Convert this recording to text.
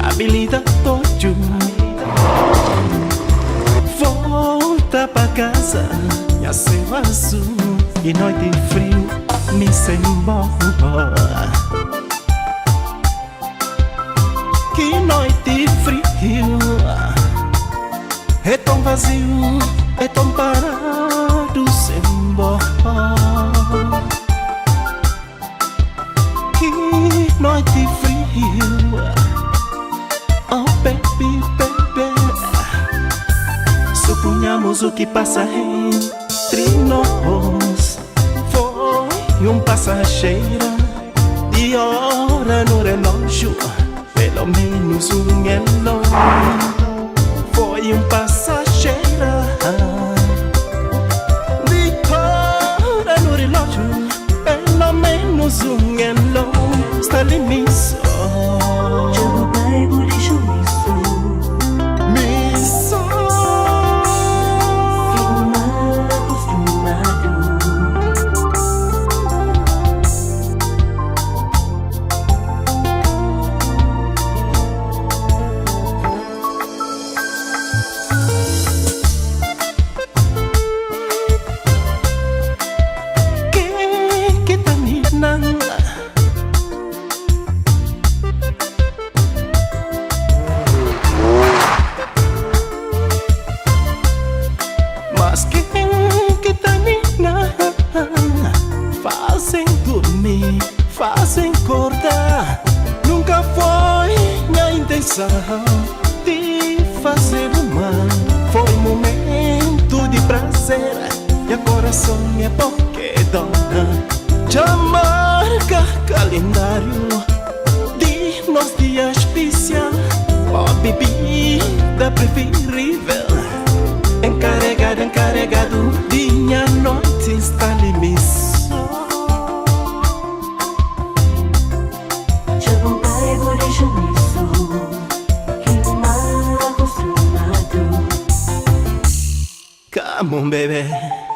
habilita tojo. Volta pra casa, minha céu azul e noite frio me se embora. Que noite frio, é tão vazio, é tão parado sem embora. Que noite frio, oh baby, baby. Suponhamos o que passa entre nós foi passageiro de hora no relógio, pelo menos elo. Foi passageiro de hora no relógio, pelo menos elo. Está limiso. Mas quem que tá nina fazem dormir, fazem acordar. Nunca foi minha intenção de fazer o mal. Foi um momento de prazer e o coração é porque dona. Já marca calendário de nos dias especial. Ó bebida preferível, encarregado, encarregado, dia noite está limiso. Já vou pego de juízo, que mal acostumado. Come on, baby.